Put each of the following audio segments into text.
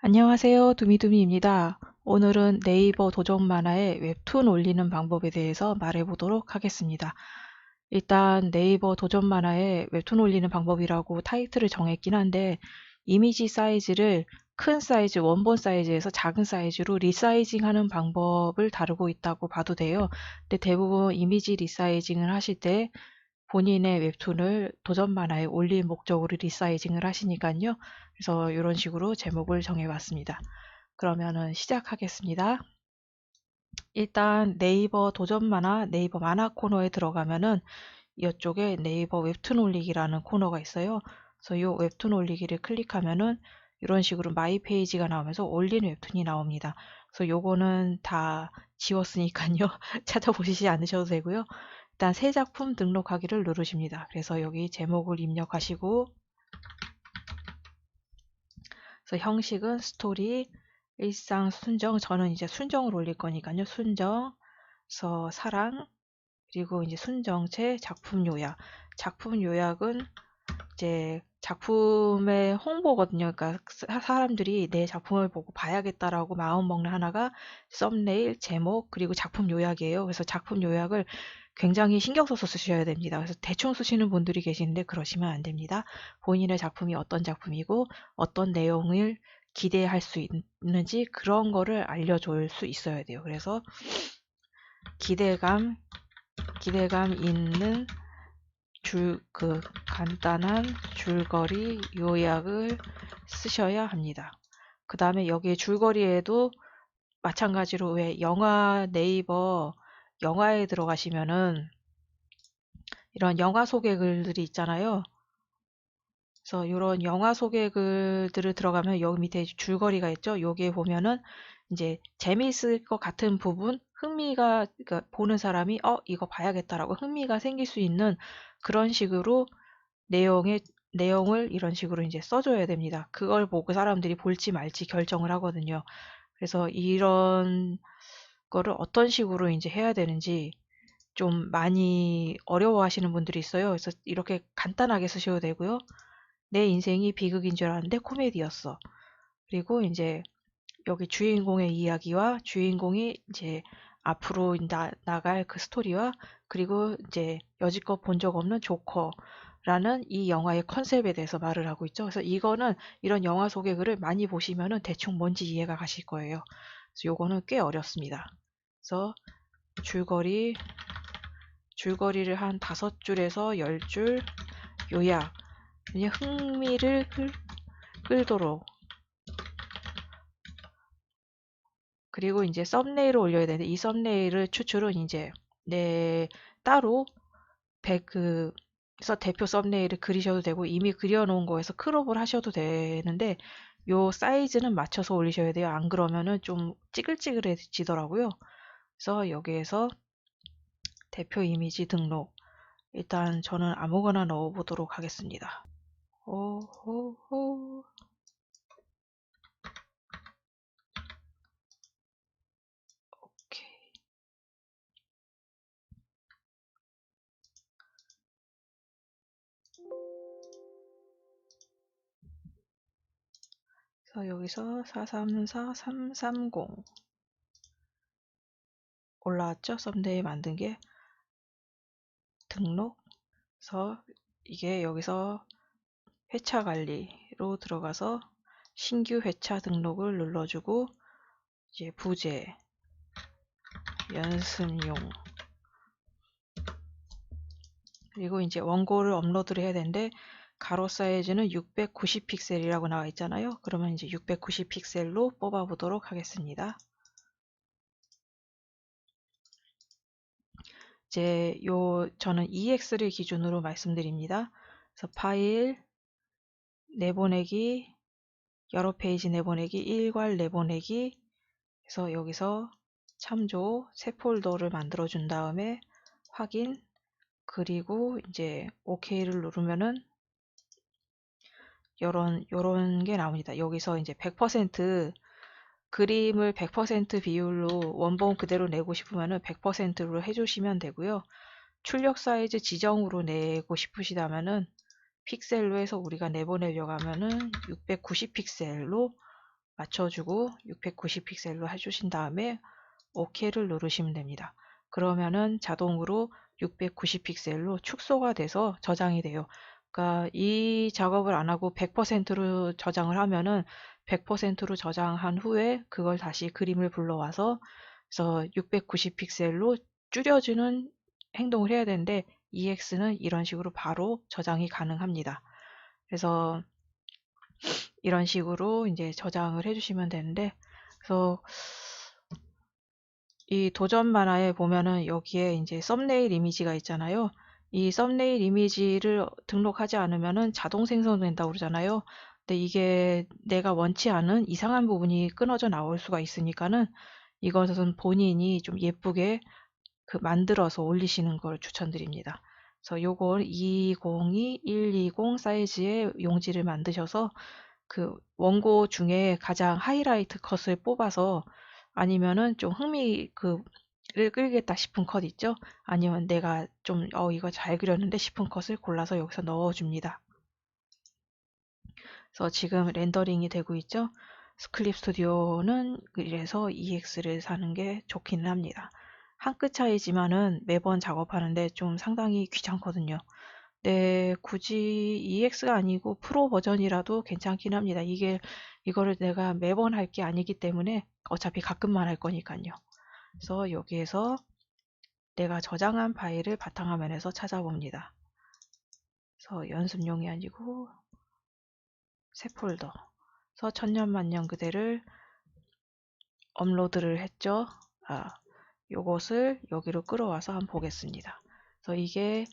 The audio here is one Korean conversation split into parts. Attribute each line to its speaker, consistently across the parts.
Speaker 1: 안녕하세요. 두미두미입니다. 오늘은 네이버 도전 만화에 웹툰 올리는 방법에 대해서 말해보도록 하겠습니다. 일단 네이버 도전 만화에 웹툰 올리는 방법이라고 타이틀을 정했긴 한데 이미지 사이즈를 큰 사이즈, 원본 사이즈에서 작은 사이즈로 리사이징 하는 방법을 다루고 있다고 봐도 돼요. 근데 대부분 이미지 리사이징을 하실 때 본인의 웹툰을 도전 만화에 올릴 목적으로 리사이징을 하시니까요. 그래서 이런 식으로 제목을 정해봤습니다. 그러면은 시작하겠습니다. 일단 네이버 도전 만화, 네이버 만화 코너에 들어가면은 이쪽에 네이버 웹툰 올리기라는 코너가 있어요. 그래서 이 웹툰 올리기를 클릭하면은 이런 식으로 마이 페이지가 나오면서 올린 웹툰이 나옵니다. 그래서 요거는 다 지웠으니까요. 찾아보시지 않으셔도 되고요. 일단 새 작품 등록하기를 누르십니다. 그래서 여기 제목을 입력하시고, 그래서 형식은 스토리, 일상 순정, 저는 이제 순정을 올릴 거니까요. 순정, 그래서 사랑, 그리고 이제 순정체, 작품 요약. 작품 요약은 이제 작품의 홍보거든요. 그러니까 사람들이 내 작품을 보고 봐야겠다라고 마음먹는 하나가 썸네일, 제목, 그리고 작품 요약이에요. 그래서 작품 요약을 굉장히 신경 써서 쓰셔야 됩니다. 그래서 대충 쓰시는 분들이 계시는데 그러시면 안 됩니다. 본인의 작품이 어떤 작품이고 어떤 내용을 기대할 수 있는지 그런 거를 알려줄 수 있어야 돼요. 그래서 기대감, 기대감 있는 간단한 줄거리 요약을 쓰셔야 합니다. 그 다음에 여기 줄거리에도 마찬가지로 왜 영화 네이버 영화에 들어가시면은 이런 영화 소개 글들이 있잖아요. 그래서 이런 영화 소개 글들을 들어가면 여기 밑에 줄거리가 있죠. 여기에 보면은 이제 재미있을 것 같은 부분, 흥미가, 그러니까 보는 사람이 이거 봐야겠다라고 흥미가 생길 수 있는 그런 식으로 내용을 이런 식으로 이제 써줘야 됩니다. 그걸 보고 사람들이 볼지 말지 결정을 하거든요. 그래서 이런 거를 어떤 식으로 이제 해야 되는지 좀 많이 어려워하시는 분들이 있어요. 그래서 이렇게 간단하게 쓰셔도 되고요. 내 인생이 비극인 줄 알았는데 코미디였어. 그리고 이제 여기 주인공의 이야기와 주인공이 이제 앞으로 나갈 그 스토리와 그리고 이제 여지껏 본 적 없는 조커라는 이 영화의 컨셉에 대해서 말을 하고 있죠. 그래서 이거는 이런 영화 소개 글을 많이 보시면은 대충 뭔지 이해가 가실 거예요. 그래서 요거는 꽤 어렵습니다. 그래서 줄거리, 줄거리를 한 5줄에서 10줄 요약, 그냥 흥미를 끌도록. 그리고 이제 썸네일을 올려야 되는데 이 썸네일을 추출은 이제 내 따로 그래서 대표 썸네일을 그리셔도 되고 이미 그려놓은 거에서 크롭을 하셔도 되는데 요 사이즈는 맞춰서 올리셔야 돼요. 안 그러면은 좀 찌글찌글해지더라고요. 그래서 여기에서 대표 이미지 등록. 일단 저는 아무거나 넣어보도록 하겠습니다. 호호호. 오케이. 그래서 여기서 434330 올라왔죠? 썸네일 만든 게 등록. 그래서 이게 여기서 회차 관리로 들어가서 신규 회차 등록을 눌러주고 이제 부제, 연습용, 그리고 이제 원고를 업로드를 해야 되는데 가로 사이즈는 690 픽셀이라고 나와 있잖아요. 그러면 이제 690 픽셀로 뽑아 보도록 하겠습니다. 이제 저는 EX를 기준으로 말씀드립니다. 그래서 파일 내보내기, 여러 페이지 내보내기, 일괄 내보내기. 그래서 여기서 참조 새 폴더를 만들어 준 다음에 확인, 그리고 이제 OK를 누르면은 요런 게 나옵니다. 여기서 이제 100% 그림을 100% 비율로 원본 그대로 내고 싶으면은 100%로 해주시면 되고요. 출력 사이즈 지정으로 내고 싶으시다면은 픽셀로 해서 우리가 내보내려고 하면은 690 픽셀로 맞춰주고 690 픽셀로 해주신 다음에 OK를 누르시면 됩니다. 그러면은 자동으로 690 픽셀로 축소가 돼서 저장이 돼요. 그러니까 이 작업을 안 하고 100%로 저장을 하면은 100%로 저장한 후에 그걸 다시 그림을 불러와서 그래서 690 픽셀로 줄여주는 행동을 해야 되는데 EX는 이런 식으로 바로 저장이 가능합니다. 그래서 이런 식으로 이제 저장을 해주시면 되는데 그래서 이 도전 만화에 보면은 여기에 이제 썸네일 이미지가 있잖아요. 이 썸네일 이미지를 등록하지 않으면은 자동 생성된다고 그러잖아요. 근데 이게 내가 원치 않은 이상한 부분이 끊어져 나올 수가 있으니까는 이것은 본인이 좀 예쁘게 만들어서 올리시는 걸 추천드립니다. 그래서 요걸 202-120 사이즈의 용지를 만드셔서 그 원고 중에 가장 하이라이트 컷을 뽑아서 아니면은 좀 를 끌겠다 싶은 컷 있죠? 아니면 내가 좀 이거 잘 그렸는데 싶은 컷을 골라서 여기서 넣어줍니다. 그래서 지금 렌더링이 되고 있죠? 클립 스튜디오는 그래서 EX를 사는 게 좋기는 합니다. 한 끗 차이지만은 매번 작업하는데 좀 상당히 귀찮거든요. 네, 굳이 EX가 아니고 프로 버전이라도 괜찮긴 합니다. 이거를 내가 매번 할 게 아니기 때문에 어차피 가끔만 할 거니까요. 그래서 여기에서 내가 저장한 파일을 바탕화면에서 찾아봅니다. 그래서 연습용이 아니고 새 폴더. 그래서 천년만년 그대를 업로드를 했죠. 요것을 여기로 끌어와서 한번 보겠습니다. 그래서 이게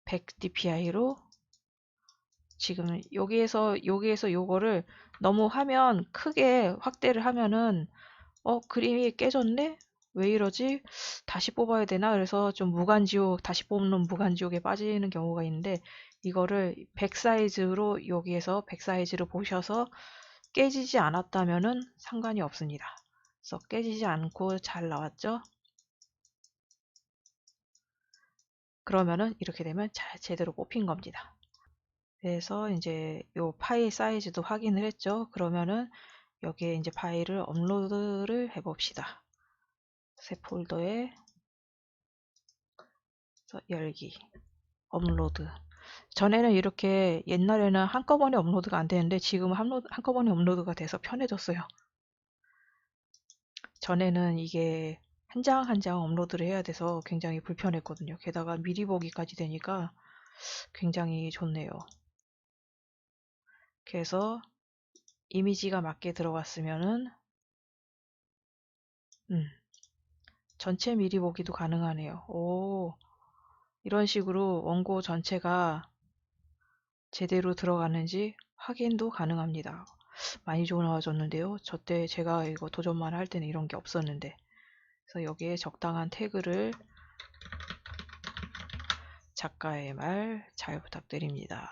Speaker 1: 100dpi로 지금 여기에서 요거를 너무 화면 크게 확대를 하면은 그림이 깨졌네? 왜 이러지? 다시 뽑아야 되나? 그래서 좀 다시 뽑는 무간지옥에 빠지는 경우가 있는데 이거를 100 사이즈로 여기에서 100 사이즈로 보셔서 깨지지 않았다면은 상관이 없습니다. 그래서 깨지지 않고 잘 나왔죠? 그러면은 이렇게 되면 제대로 뽑힌 겁니다. 그래서 이제 요 파일 사이즈도 확인을 했죠. 그러면은 여기에 이제 파일을 업로드를 해봅시다. 새 폴더에 열기, 업로드. 전에는 이렇게 옛날에는 한꺼번에 업로드가 안 되는데 지금은 한꺼번에 업로드가 돼서 편해졌어요. 전에는 이게 한 장 한 장 업로드를 해야 돼서 굉장히 불편했거든요. 게다가 미리 보기까지 되니까 굉장히 좋네요. 그래서 이미지가 맞게 들어갔으면은 전체 미리 보기도 가능하네요. 이런 식으로 원고 전체가 제대로 들어가는지 확인도 가능합니다. 많이 좋아졌는데요. 저때 제가 이거 도전만 할 때는 이런 게 없었는데. 그래서 여기에 적당한 태그를 작가의 말 잘 부탁드립니다.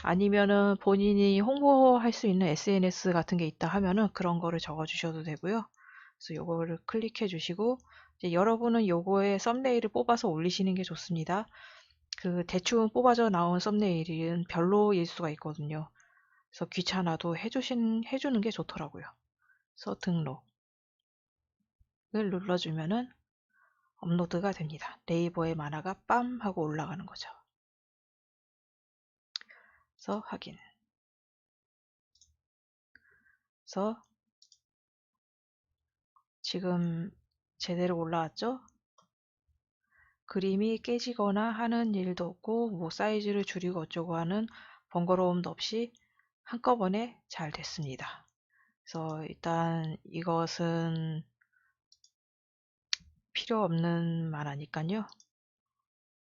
Speaker 1: 아니면은 본인이 홍보할 수 있는 SNS 같은 게 있다 하면은 그런 거를 적어 주셔도 되고요. 그래서 요거를 클릭해 주시고 이제 여러분은 요거에 썸네일을 뽑아서 올리시는 게 좋습니다. 대충 뽑아져 나온 썸네일은 별로일 수가 있거든요. 그래서 귀찮아도 해주는 게 좋더라고요. 그래서 등록을 눌러주면은 업로드가 됩니다. 네이버의 만화가 빰 하고 올라가는 거죠. 그래서 확인. 그래서 지금 제대로 올라왔죠? 그림이 깨지거나 하는 일도 없고 뭐 사이즈를 줄이고 어쩌고 하는 번거로움도 없이 한꺼번에 잘 됐습니다. 그래서 일단 이것은 필요 없는 만화니까요.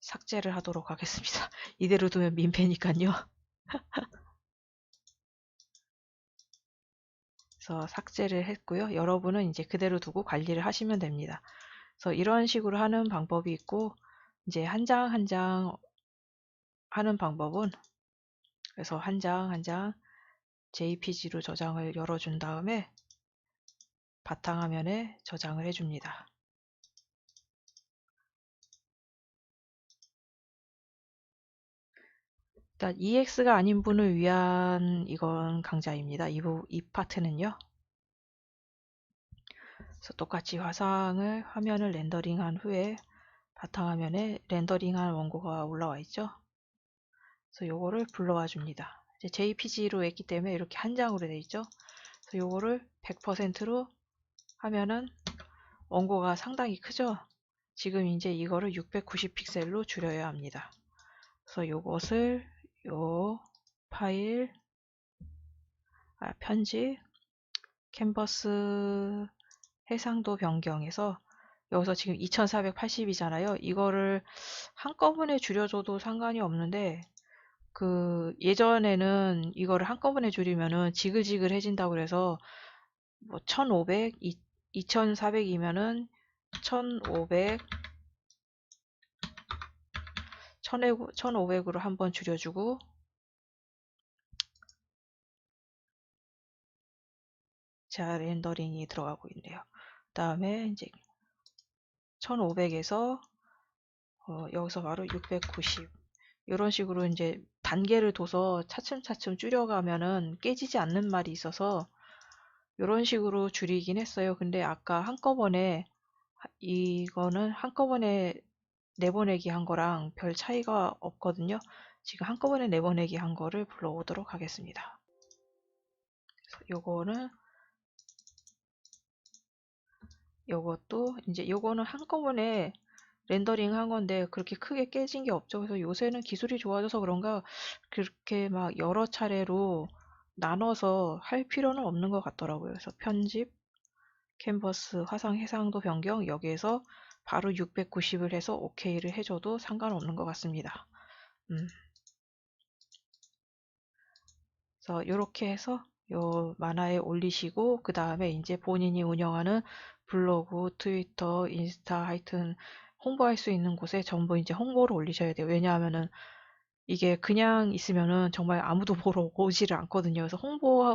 Speaker 1: 삭제를 하도록 하겠습니다. 이대로 두면 민폐니까요. 그래서 삭제를 했고요. 여러분은 이제 그대로 두고 관리를 하시면 됩니다. 그래서 이런 식으로 하는 방법이 있고 이제 한 장 한 장 하는 방법은 그래서 한 장 한 장 JPG로 저장을 열어준 다음에 바탕화면에 저장을 해줍니다. 그러니까 EX가 아닌 분을 위한 이건 강좌입니다. 이 파트는요. 그래서 똑같이 화면을 렌더링한 후에 바탕화면에 렌더링한 원고가 올라와 있죠. 그래서 요거를 불러와 줍니다. 이제 JPG로 했기 때문에 이렇게 한 장으로 돼 있죠. 그래서 요거를 100%로 하면은 원고가 상당히 크죠. 지금 이제 이거를 690 픽셀로 줄여야 합니다. 그래서 요것을 요 파일 편집 캔버스 해상도 변경해서 여기서 지금 2480이잖아요. 이거를 한꺼번에 줄여줘도 상관이 없는데 그 예전에는 이거를 한꺼번에 줄이면은 지글지글해진다고 그래서 뭐 1500, 2400이면은 1500, 1500으로 한번 줄여주고 자 렌더링이 들어가고 있네요. 그 다음에 이제 1500에서 여기서 바로 690 이런 식으로 이제 단계를 둬서 차츰차츰 줄여가면은 깨지지 않는 말이 있어서 이런 식으로 줄이긴 했어요. 근데 아까 한꺼번에 이거는 한꺼번에 내보내기 한 거랑 별 차이가 없거든요. 지금 한꺼번에 내보내기 한 거를 불러오도록 하겠습니다. 요거는 요것도 이제 요거는 한꺼번에 렌더링 한 건데 그렇게 크게 깨진 게 없죠. 그래서 요새는 기술이 좋아져서 그런가 그렇게 막 여러 차례로 나눠서 할 필요는 없는 것 같더라고요. 그래서 편집, 캔버스, 화상 해상도 변경 여기에서 바로 690을 해서 OK를 해줘도 상관없는 것 같습니다. 그래서 이렇게 해서 요 만화에 올리시고 그 다음에 이제 본인이 운영하는 블로그, 트위터, 인스타 하여튼 홍보할 수 있는 곳에 전부 이제 홍보를 올리셔야 돼요. 왜냐하면은 이게 그냥 있으면은 정말 아무도 보러 오지를 않거든요. 그래서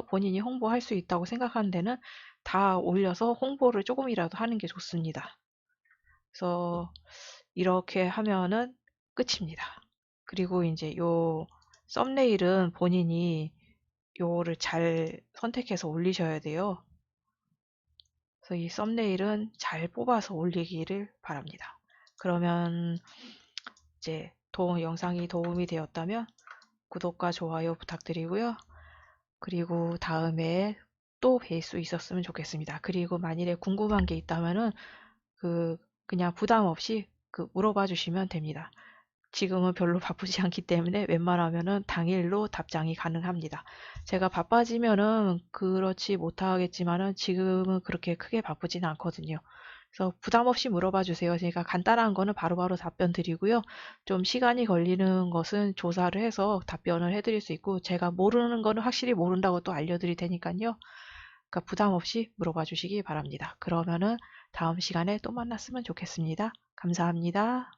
Speaker 1: 본인이 홍보할 수 있다고 생각하는 데는 다 올려서 홍보를 조금이라도 하는 게 좋습니다. 그래서 이렇게 하면은 끝입니다. 그리고 이제 요 썸네일은 본인이 요거를 잘 선택해서 올리셔야 돼요. 그래서 이 썸네일은 잘 뽑아서 올리기를 바랍니다. 그러면 이제 영상이 도움이 되었다면 구독과 좋아요 부탁드리고요. 그리고 다음에 또 뵐 수 있었으면 좋겠습니다. 그리고 만일에 궁금한 게 있다면은 그냥 부담 없이 물어봐 주시면 됩니다. 지금은 별로 바쁘지 않기 때문에 웬만하면은 당일로 답장이 가능합니다. 제가 바빠지면은 그렇지 못하겠지만은 지금은 그렇게 크게 바쁘지는 않거든요. 그래서 부담 없이 물어봐 주세요. 제가 간단한 거는 바로바로 답변 드리고요. 좀 시간이 걸리는 것은 조사를 해서 답변을 해드릴 수 있고 제가 모르는 거는 확실히 모른다고 또 알려드릴 테니까요. 그러니까 부담 없이 물어봐 주시기 바랍니다. 그러면은 다음 시간에 또 만났으면 좋겠습니다. 감사합니다.